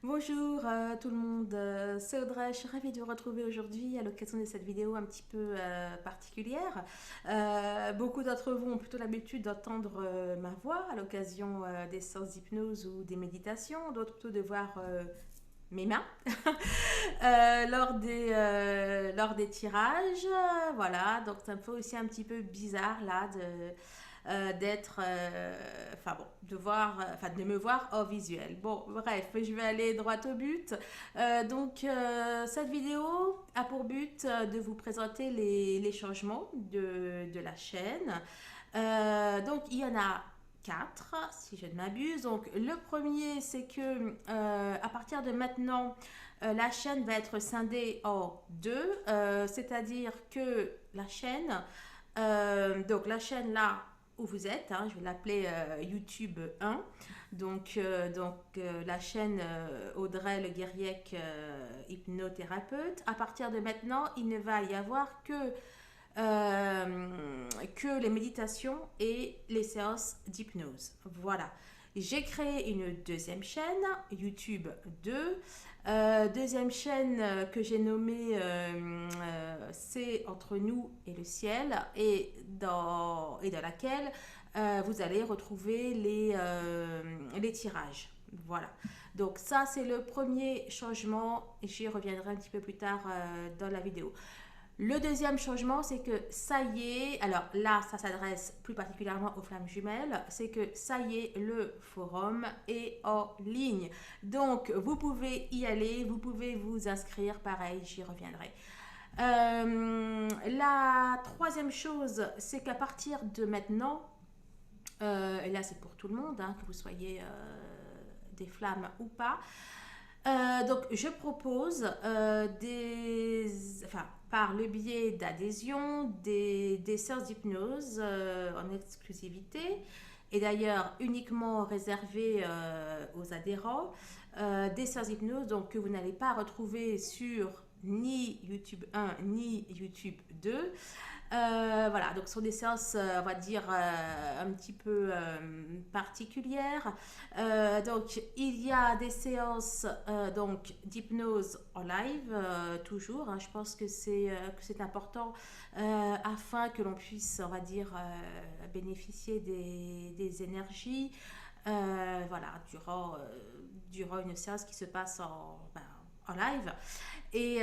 Bonjour tout le monde, c'est Audrey, je suis ravie de vous retrouver aujourd'hui à l'occasion de cette vidéo un petit peu particulière. Beaucoup d'entre vous ont plutôt l'habitude d'entendre ma voix à l'occasion des séances d'hypnose ou des méditations, d'autres plutôt de voir mes mains lors des tirages. Voilà, donc c'est un peu aussi un petit peu bizarre là d'être, enfin bon, de voir, enfin de me voir en visuel. Bon, bref, je vais aller droit au but. Cette vidéo a pour but de vous présenter les changements de la chaîne. Donc, il y en a quatre, si je ne m'abuse. Donc, le premier, c'est que à partir de maintenant, la chaîne va être scindée en deux, c'est-à-dire que la chaîne là où vous êtes, hein, je vais l'appeler YouTube 1, la chaîne Audrey Le Guériec, hypnothérapeute. À partir de maintenant, il ne va y avoir que les méditations et les séances d'hypnose. Voilà. J'ai créé une deuxième chaîne, YouTube 2. Deuxième chaîne que j'ai nommée C'est entre nous et le ciel, et dans laquelle vous allez retrouver les tirages. Voilà. Donc ça, c'est le premier changement. J'y reviendrai un petit peu plus tard dans la vidéo. Le deuxième changement, c'est que ça y est, alors là, ça s'adresse plus particulièrement aux flammes jumelles, c'est que ça y est, le forum est en ligne. Donc, vous pouvez y aller, vous pouvez vous inscrire, pareil, j'y reviendrai. La troisième chose, c'est qu'à partir de maintenant, et là c'est pour tout le monde, hein, que vous soyez des flammes ou pas, donc, je propose par le biais d'adhésion, des séances d'hypnose en exclusivité, et d'ailleurs uniquement réservées aux adhérents, des séances d'hypnose donc, que vous n'allez pas retrouver sur ni YouTube 1 ni YouTube 2. Voilà, donc ce sont des séances, on va dire, un petit peu particulières. Donc, il y a des séances d'hypnose en live, toujours. Hein. Je pense que c'est important afin que l'on puisse, on va dire, bénéficier des énergies. Voilà, durant une séance qui se passe en live. Et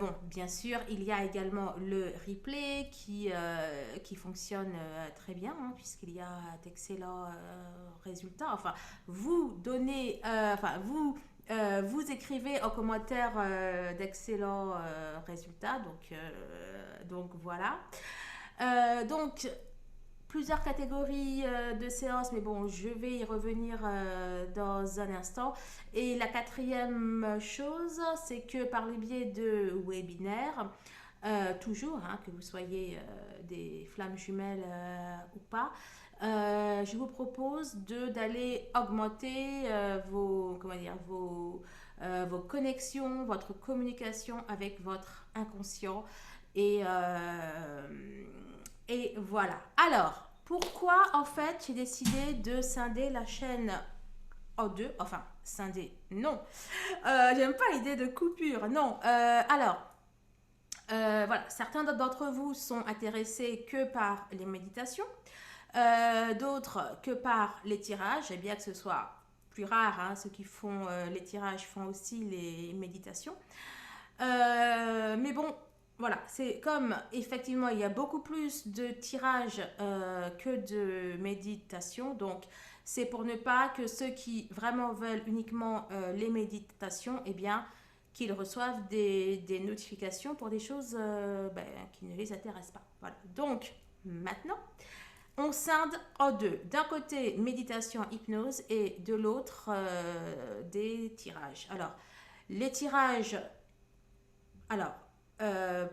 bon, bien sûr, il y a également le replay qui fonctionne très bien, hein, puisqu'il y a d'excellents résultats. Enfin, vous donnez, vous écrivez en commentaire d'excellents résultats, donc voilà. Donc, plusieurs catégories de séances, mais bon, je vais y revenir dans un instant. Et la quatrième chose, c'est que par le biais de webinaires, toujours, hein, que vous soyez des flammes jumelles ou pas, je vous propose d'aller augmenter vos connexions, votre communication avec votre inconscient. Et, euh, et voilà. Alors, pourquoi en fait j'ai décidé de scinder la chaîne en deux? Enfin, scinder, non. J'aime pas l'idée de coupure, non. Voilà, certains d'entre vous sont intéressés que par les méditations, d'autres que par les tirages, et bien que ce soit plus rare, hein, ceux qui font les tirages font aussi les méditations. Mais bon, voilà, c'est comme effectivement il y a beaucoup plus de tirages que de méditation, donc c'est pour ne pas que ceux qui vraiment veulent uniquement les méditations, eh bien, qu'ils reçoivent des notifications pour des choses qui ne les intéressent pas. Voilà. Donc, maintenant, on scinde en deux. D'un côté, méditation, hypnose, et de l'autre, des tirages. Alors, les tirages, alors,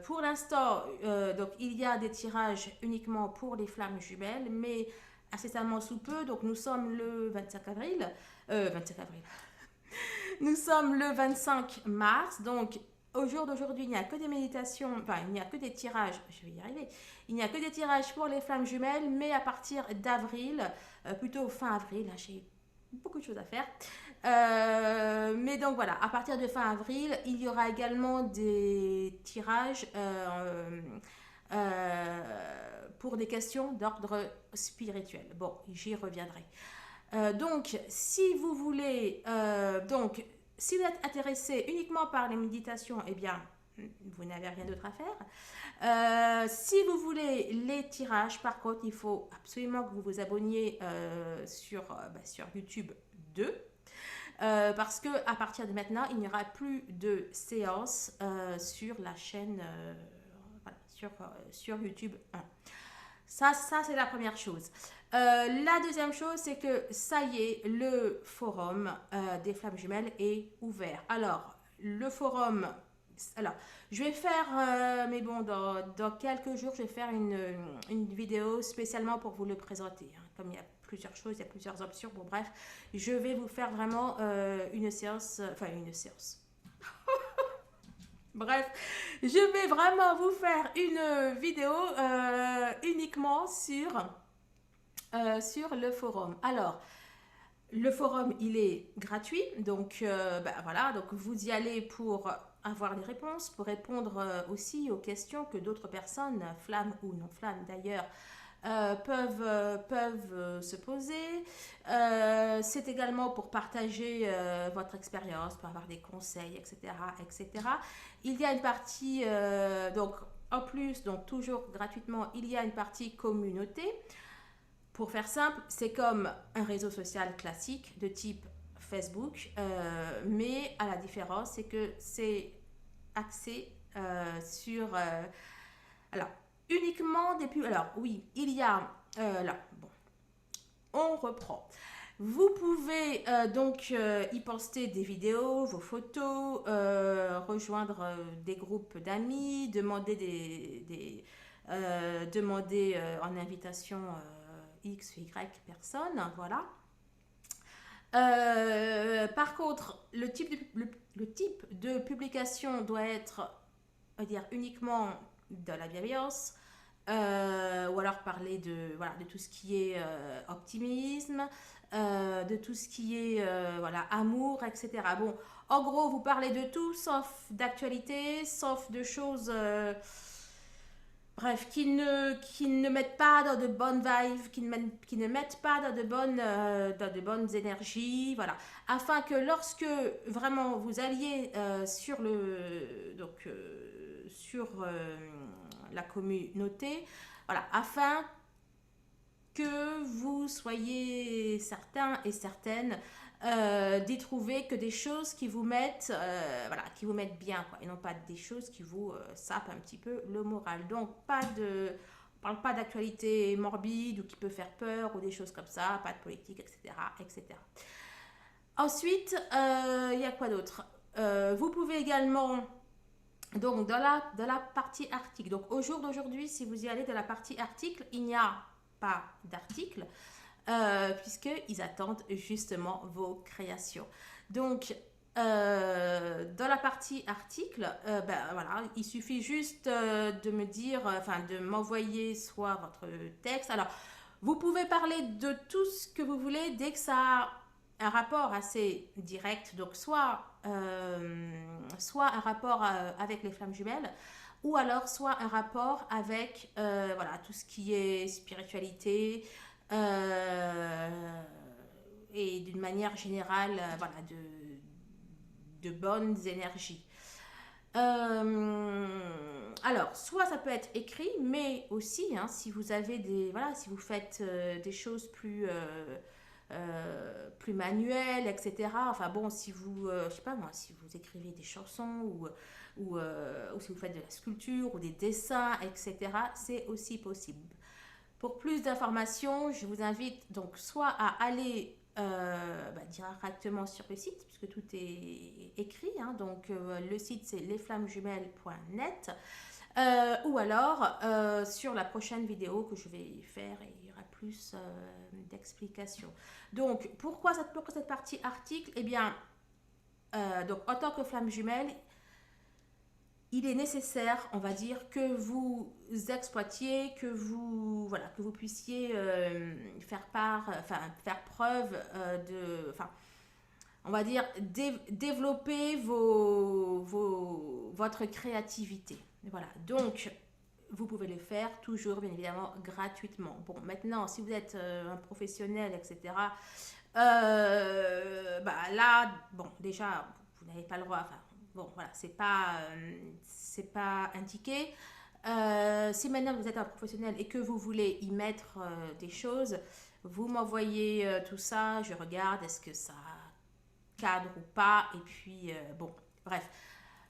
pour l'instant, donc il y a des tirages uniquement pour les flammes jumelles, mais incessamment sous peu, donc nous sommes le 25 avril, 25 avril, nous sommes le 25 mars, donc au jour d'aujourd'hui, il n'y a que des méditations, enfin, il n'y a que des tirages, je vais y arriver, il n'y a que des tirages pour les flammes jumelles, mais à partir d'avril, plutôt fin avril, là, j'ai beaucoup de choses à faire, Mais donc voilà, à partir de fin avril, il y aura également des tirages pour des questions d'ordre spirituel. Bon, j'y reviendrai. Donc, si vous voulez, si vous êtes intéressé uniquement par les méditations, eh bien, vous n'avez rien d'autre à faire. Si vous voulez les tirages, par contre, il faut absolument que vous vous abonniez sur YouTube 2. Parce que à partir de maintenant, il n'y aura plus de séances sur la chaîne voilà, sur YouTube 1. Ça c'est la première chose. La deuxième chose, c'est que ça y est, le forum des flammes jumelles est ouvert. Alors, le forum, alors, je vais faire, mais bon, dans quelques jours, je vais faire une vidéo spécialement pour vous le présenter. Hein. Comme il y a plusieurs choses, il y a plusieurs options. Bon, bref, je vais vous faire vraiment une séance. Bref, je vais vraiment vous faire une vidéo uniquement sur le forum. Alors, le forum, il est gratuit, donc voilà, donc vous y allez pour avoir les réponses, pour répondre aussi aux questions que d'autres personnes, flammes ou non flammes d'ailleurs, peuvent se poser. C'est également pour partager votre expérience, pour avoir des conseils, etc., etc. Il y a une partie, donc en plus, donc toujours gratuitement, il y a une partie communauté. Pour faire simple, c'est comme un réseau social classique de type Facebook, mais à la différence, c'est que c'est axé sur... alors, uniquement des pubs. Alors, oui, il y a... là, bon, on reprend. Vous pouvez y poster des vidéos, vos photos, rejoindre des groupes d'amis, demander en invitation X ou Y personnes, voilà. Par contre, le type de publication doit être, on va dire, uniquement de la bienveillance, ou alors parler de tout ce qui est optimisme, de tout ce qui est amour, etc. Bon, en gros, vous parlez de tout sauf d'actualité, sauf de choses... bref, qui ne mettent pas dans de bonnes vibes, qui ne mettent pas dans dans de bonnes énergies, voilà. Afin que lorsque vraiment vous alliez sur la communauté, voilà, afin que vous soyez certains et certaines d'y trouver que des choses qui vous mettent, qui vous mettent bien, quoi, et non pas des choses qui vous sapent un petit peu le moral. Donc, on parle pas d'actualité morbide ou qui peut faire peur ou des choses comme ça, pas de politique, etc., etc. Ensuite, il y a quoi d'autre? Vous pouvez également, donc dans la partie article, donc au jour d'aujourd'hui, si vous y allez dans la partie article, il n'y a pas d'article, puisqu'ils attendent justement vos créations. Donc, dans la partie article, il suffit juste de me dire, de m'envoyer soit votre texte. Alors, vous pouvez parler de tout ce que vous voulez dès que ça a un rapport assez direct, donc soit un rapport avec les flammes jumelles, ou alors soit un rapport avec tout ce qui est spiritualité, et d'une manière générale, de bonnes énergies. Alors, soit ça peut être écrit, mais aussi, hein, si vous avez si vous faites des choses plus manuelles, etc. Enfin bon, si vous, je sais pas moi, si vous écrivez des chansons ou si vous faites de la sculpture ou des dessins, etc., c'est aussi possible. Pour plus d'informations, je vous invite donc soit à aller directement sur le site, puisque tout est écrit, hein, donc le site c'est lesflammesjumelles.net, ou alors sur la prochaine vidéo que je vais faire, il y aura plus d'explications. Donc pourquoi cette partie article? Eh bien, donc en tant que flamme jumelle, il est nécessaire, on va dire, que vous exploitiez, que vous puissiez faire preuve on va dire, développer votre créativité. Voilà, donc vous pouvez le faire toujours, bien évidemment, gratuitement. Bon, maintenant, si vous êtes un professionnel, etc., bah là, bon, déjà, vous n'avez pas le droit, enfin, bon, voilà, c'est pas indiqué. Si maintenant vous êtes un professionnel et que vous voulez y mettre des choses, vous m'envoyez tout ça, je regarde, est-ce que ça cadre ou pas, et puis, bon, bref.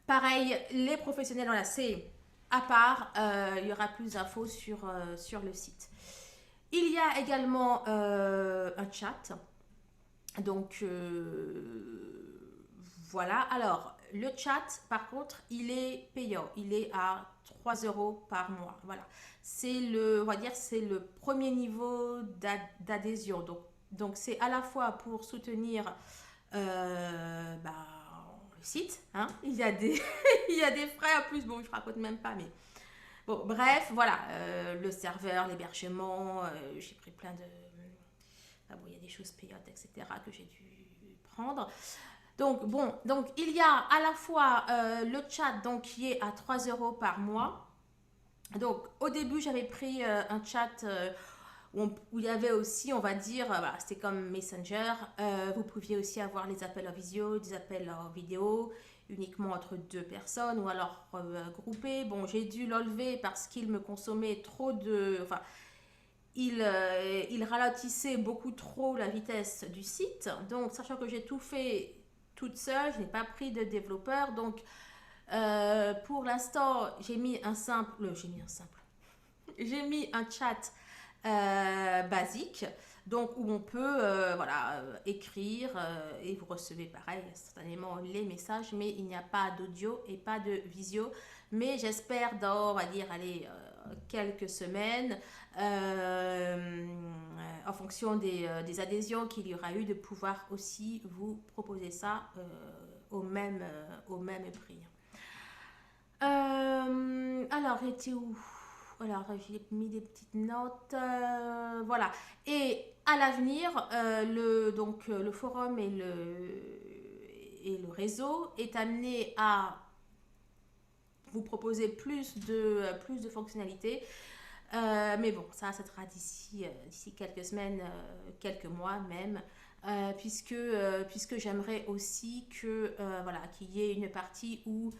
Pareil, les professionnels, voilà, c'est à part, il y aura plus d'infos sur le site. Il y a également un chat. Donc voilà. Alors, le chat, par contre, il est payant. Il est à 3 € par mois. Voilà. C'est le, on va dire, c'est le premier niveau d'adhésion. Donc c'est à la fois pour soutenir bah, le site. Hein. Il y a des, il y a des frais en plus. Bon, je ne raconte même pas, mais bon, bref, voilà, le serveur, l'hébergement, j'ai pris plein de... Ah bon, il y a des choses payantes, etc. que j'ai dû prendre. Donc, bon, donc il y a à la fois le chat donc, qui est à 3 € par mois. Donc, au début, j'avais pris un chat où il y avait aussi, on va dire, voilà, c'était comme Messenger. Vous pouviez aussi avoir les appels en visio, des appels en vidéo, uniquement entre deux personnes ou alors groupés. Bon, j'ai dû l'enlever parce qu'il me consommait trop de... Enfin, il ralentissait beaucoup trop la vitesse du site. Donc, sachant que j'ai tout fait toute seule, je n'ai pas pris de développeur. Donc, pour l'instant, j'ai mis un simple... J'ai mis un chat basique, donc où on peut voilà, écrire et vous recevez pareil instantanément les messages, mais il n'y a pas d'audio et pas de visio. Mais j'espère dans, on va dire, allez, quelques semaines, en fonction des adhésions qu'il y aura eu, de pouvoir aussi vous proposer ça au même prix. Alors, était où? Alors, j'ai mis des petites notes. Voilà. Et à l'avenir, le forum et le réseau est amené à vous proposer plus de fonctionnalités. Mais bon, ça sera d'ici quelques semaines, quelques mois même. Puisque j'aimerais aussi que voilà, qu'il y ait une partie où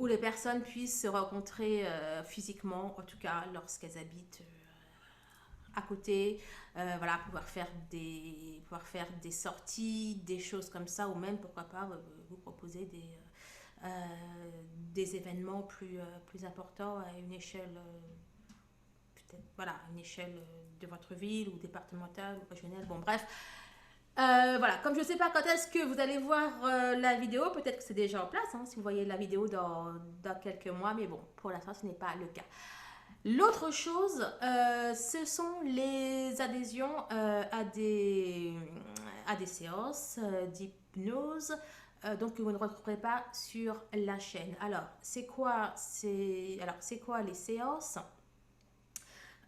les personnes puissent se rencontrer physiquement, en tout cas lorsqu'elles habitent à côté, voilà, pouvoir faire des sorties, des choses comme ça, ou même pourquoi pas vous proposer des événements plus importants à une échelle peut-être voilà, une échelle de votre ville ou départementale ou régionale. Bon bref, voilà, comme je ne sais pas quand est-ce que vous allez voir la vidéo, peut-être que c'est déjà en place, hein, si vous voyez la vidéo dans quelques mois, mais bon, pour l'instant, ce n'est pas le cas. L'autre chose, ce sont les adhésions à des séances d'hypnose, donc que vous ne retrouverez pas sur la chaîne. Alors, c'est quoi les séances?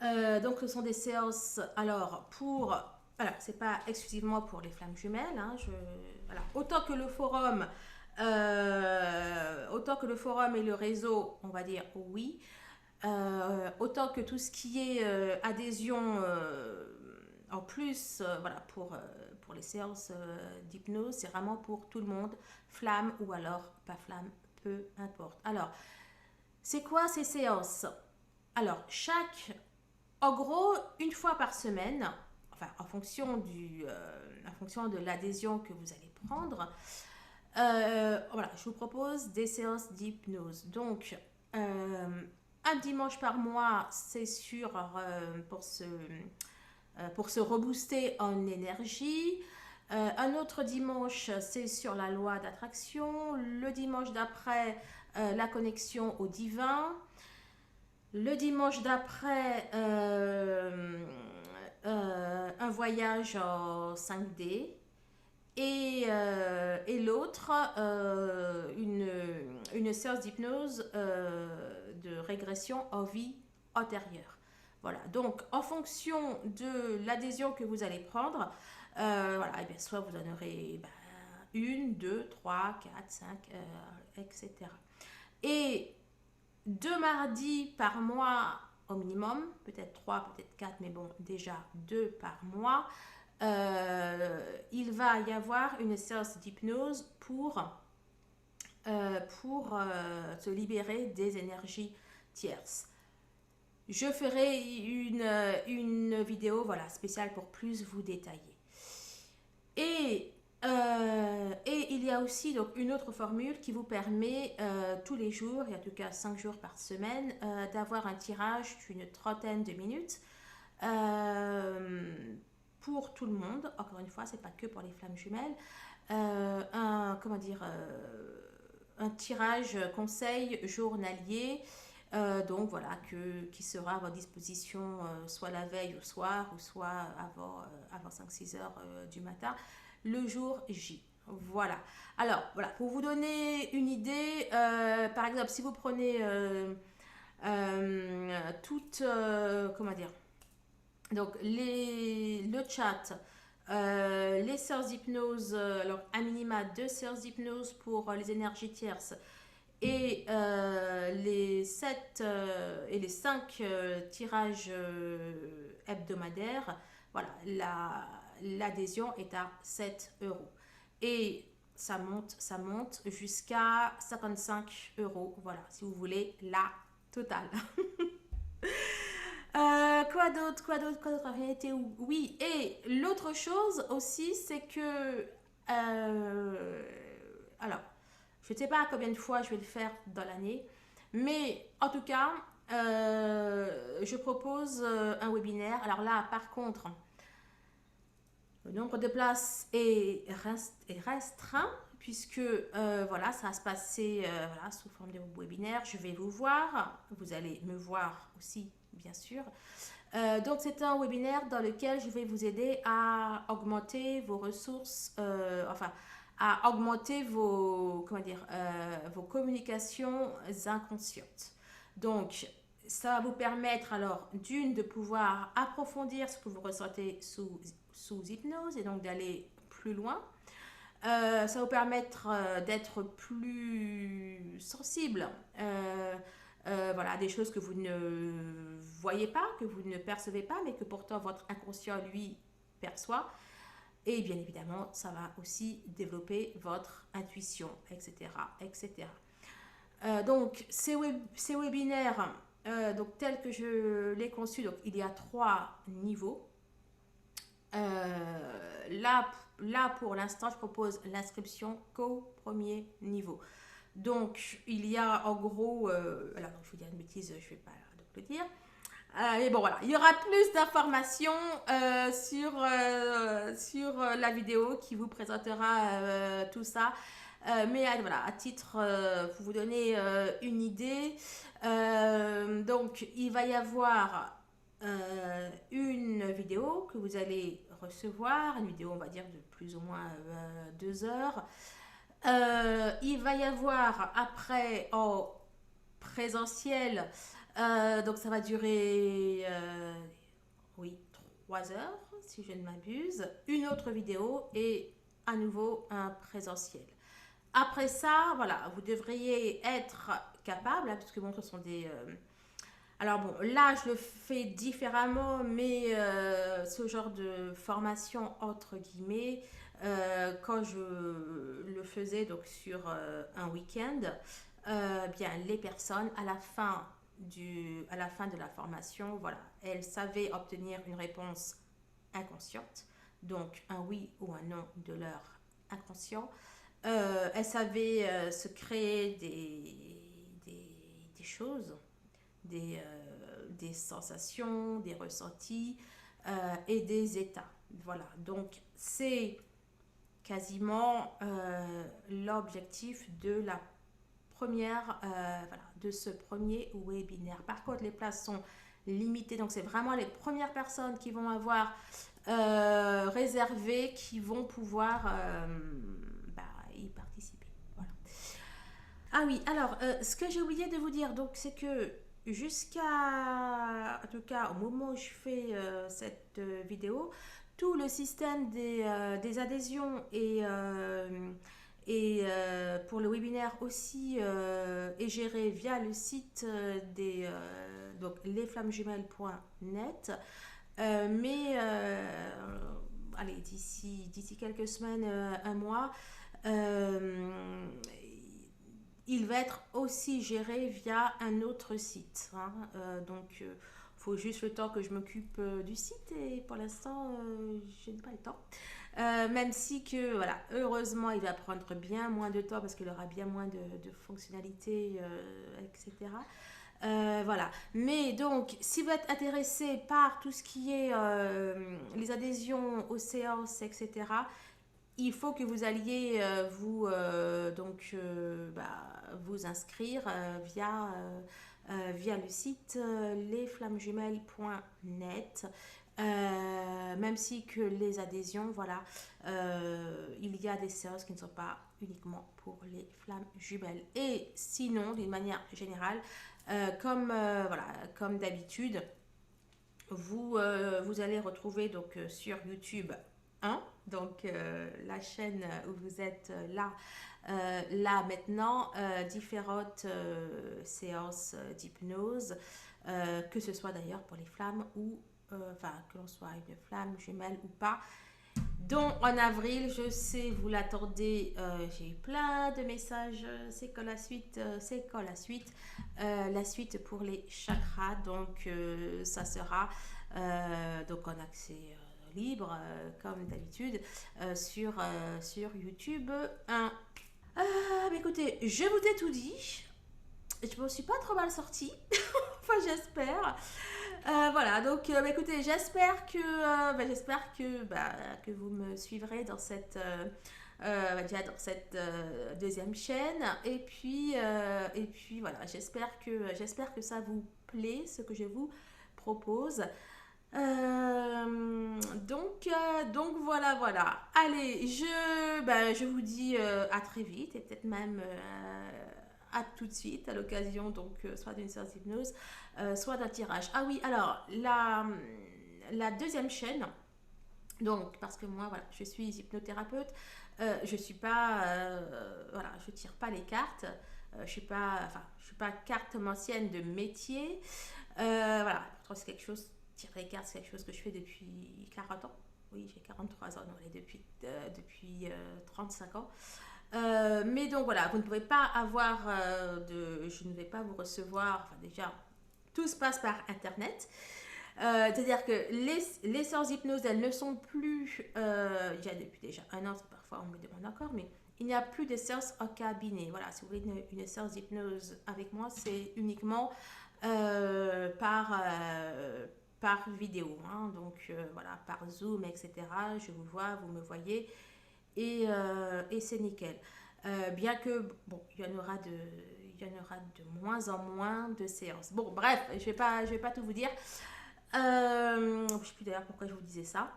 Donc, ce sont des séances, alors, c'est pas exclusivement pour les flammes jumelles, hein, voilà. Autant que le forum et le réseau, on va dire oui. Autant que tout ce qui est adhésion en plus, voilà, pour les séances d'hypnose, c'est vraiment pour tout le monde, flamme ou alors pas flamme, peu importe. Alors, c'est quoi ces séances? Alors, en gros, une fois par semaine, enfin, en fonction de l'adhésion que vous allez prendre, voilà, je vous propose des séances d'hypnose. Donc, un dimanche par mois, c'est sûr, pour se rebooster en énergie. Un autre dimanche, c'est sur la loi d'attraction. Le dimanche d'après, la connexion au divin. Le dimanche d'après, un voyage en 5D. Et l'autre, une séance d'hypnose de régression en vie antérieure. Voilà, donc en fonction de l'adhésion que vous allez prendre, voilà, et bien, soit vous en aurez 1, 2, 3, 4, 5, etc. Et 2 mardis par mois au minimum, peut-être 3, peut-être 4, mais bon, déjà 2 par mois, il va y avoir une séance d'hypnose pour se libérer des énergies tierces. Je ferai une vidéo voilà, spéciale pour plus vous détailler. Et il y a aussi donc, une autre formule qui vous permet tous les jours, et en tout cas 5 jours par semaine, d'avoir un tirage d'une trentaine de minutes pour tout le monde. Encore une fois, c'est pas que pour les flammes jumelles. Un tirage conseil journalier. Donc voilà, qui sera à votre disposition soit la veille au soir ou soit avant 5-6 heures du matin, le jour J. Voilà. Alors, voilà, pour vous donner une idée, par exemple, si vous prenez comment dire, donc le chat, les séances d'hypnose, alors à minima 2 séances d'hypnose pour les énergies tierces et les 7 et les 5 tirages hebdomadaires, voilà, l'adhésion est à 7 euros. Et ça monte jusqu'à 55 euros, voilà, si vous voulez la totale. Quoi d'autre en réalité, oui, et l'autre chose aussi, c'est que alors, je ne sais pas combien de fois je vais le faire dans l'année, mais en tout cas, je propose un webinaire. Alors là, par contre, le nombre de places est restreint puisque voilà, ça va se passer voilà, sous forme de webinaire. Je vais vous voir, vous allez me voir aussi, bien sûr. Donc c'est un webinaire dans lequel je vais vous aider à augmenter vos ressources, à augmenter vos communications inconscientes. Donc ça va vous permettre alors d'une de pouvoir approfondir ce que vous ressentez sous hypnose et donc d'aller plus loin. Ça va vous permettre d'être plus sensible voilà, des choses que vous ne voyez pas, que vous ne percevez pas, mais que pourtant votre inconscient, lui, perçoit. Et bien évidemment, ça va aussi développer votre intuition, etc. etc. Donc, ces webinaires, donc, tels que je l'ai conçus, donc, il y a 3 niveaux. Là, pour l'instant, je propose l'inscription qu'au premier niveau. Donc, il y a en gros, alors je vais dire une bêtise, je ne vais pas le dire. Mais bon, voilà, il y aura plus d'informations sur la vidéo qui vous présentera tout ça. Mais voilà, à titre pour vous donner une idée, donc il va y avoir une vidéo que vous allez recevoir, une vidéo on va dire de plus ou moins 2 heures. Il va y avoir après en présentiel, donc ça va durer oui, 3 heures si je ne m'abuse, une autre vidéo et à nouveau un présentiel. Après ça, voilà, vous devriez être capable, hein, puisque bon, ce sont des... alors bon, là je le fais différemment, mais ce genre de formation entre guillemets, quand je le faisais donc sur un week-end, bien les personnes à la fin de la formation, voilà, elles savaient obtenir une réponse inconsciente, donc un oui ou un non de leur inconscient. Elles savaient se créer des choses, des sensations, des ressentis et des états. Voilà, donc c'est quasiment l'objectif de la première, voilà, de ce premier webinaire. Par contre, les places sont limitées, donc c'est vraiment les premières personnes qui vont avoir réservé, qui vont pouvoir y participer. Voilà. Ah oui, alors, ce que j'ai oublié de vous dire, donc, c'est que jusqu'à, en tout cas, au moment où je fais cette vidéo, tout le système des adhésions pour le webinaire aussi est géré via le site donc lesflammesjumelles.net. Allez, d'ici quelques semaines, un mois, il va être aussi géré via un autre site. Hein. Donc, il faut juste le temps que je m'occupe du site et pour l'instant, je n'ai pas le temps. Même si que, voilà, heureusement, il va prendre bien moins de temps parce qu'il aura bien moins de fonctionnalités, etc. Voilà. Mais donc, si vous êtes intéressé par tout ce qui est les adhésions aux séances, etc., il faut que vous alliez vous inscrire via le site lesflammesjumelles.net. Même si que les adhésions, voilà, il y a des séances qui ne sont pas uniquement pour les flammes jumelles. Et sinon, d'une manière générale, comme d'habitude, vous allez retrouver donc sur YouTube donc la chaîne où vous êtes là maintenant, différentes séances d'hypnose, que ce soit d'ailleurs pour les flammes ou que l'on soit une flamme jumelle ou pas. Donc en avril, je sais, vous l'attendez, j'ai eu plein de messages, c'est quand la suite, la suite pour les chakras, donc ça sera donc en accès libre, comme d'habitude, sur YouTube 1. Mais écoutez, je vous ai tout dit, je me suis pas trop mal sortie, enfin j'espère. Voilà, donc écoutez, j'espère que vous me suivrez dans cette deuxième chaîne. Et puis voilà, j'espère que ça vous plaît, ce que je vous propose. Donc voilà. Allez, je vous dis à très vite et peut-être même à tout de suite à l'occasion donc soit d'une séance d'hypnose, soit d'un tirage. Ah oui, alors la deuxième chaîne, donc parce que moi voilà, je suis hypnothérapeute, je suis pas voilà, je tire pas les cartes, je suis pas cartomancienne de métier, voilà, c'est quelque chose. Tirer les cartes, c'est quelque chose que je fais depuis 40 ans. Oui, j'ai 43 ans, non, depuis 35 ans. Mais donc voilà, vous ne pouvez pas avoir je ne vais pas vous recevoir, enfin déjà, tout se passe par Internet. C'est-à-dire que les séances d'hypnose, elles ne sont plus, il y a depuis déjà un an, parfois on me demande encore, mais il n'y a plus de séances en cabinet. Voilà, si vous voulez une séance d'hypnose avec moi, c'est uniquement par vidéo, hein, donc voilà, par Zoom, etc. Je vous vois, vous me voyez, et c'est nickel. Bien que, bon, il y en aura de moins en moins de séances. Bon, bref, je vais pas tout vous dire. Je ne sais plus d'ailleurs pourquoi je vous disais ça.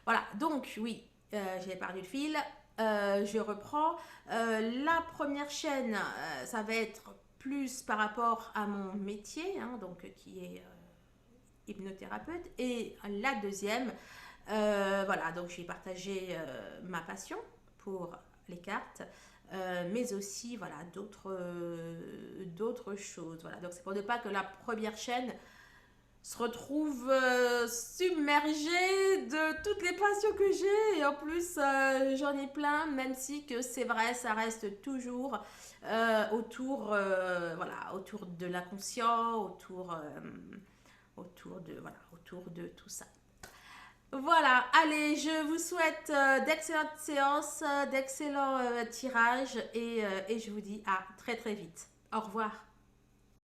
Voilà, donc oui, j'ai perdu le fil. Je reprends. La première chaîne, ça va être plus par rapport à mon métier, hein, donc qui est hypnothérapeute. Et la deuxième, voilà, donc j'ai partagé ma passion pour les cartes, mais aussi voilà d'autres choses. Voilà, donc c'est pour ne pas que la première chaîne se retrouve submergée de toutes les passions que j'ai, et en plus j'en ai plein, même si que c'est vrai, ça reste toujours autour de l'inconscient, autour de tout ça. Voilà, allez, je vous souhaite d'excellentes séances, d'excellents tirages, et je vous dis à très très vite. Au revoir.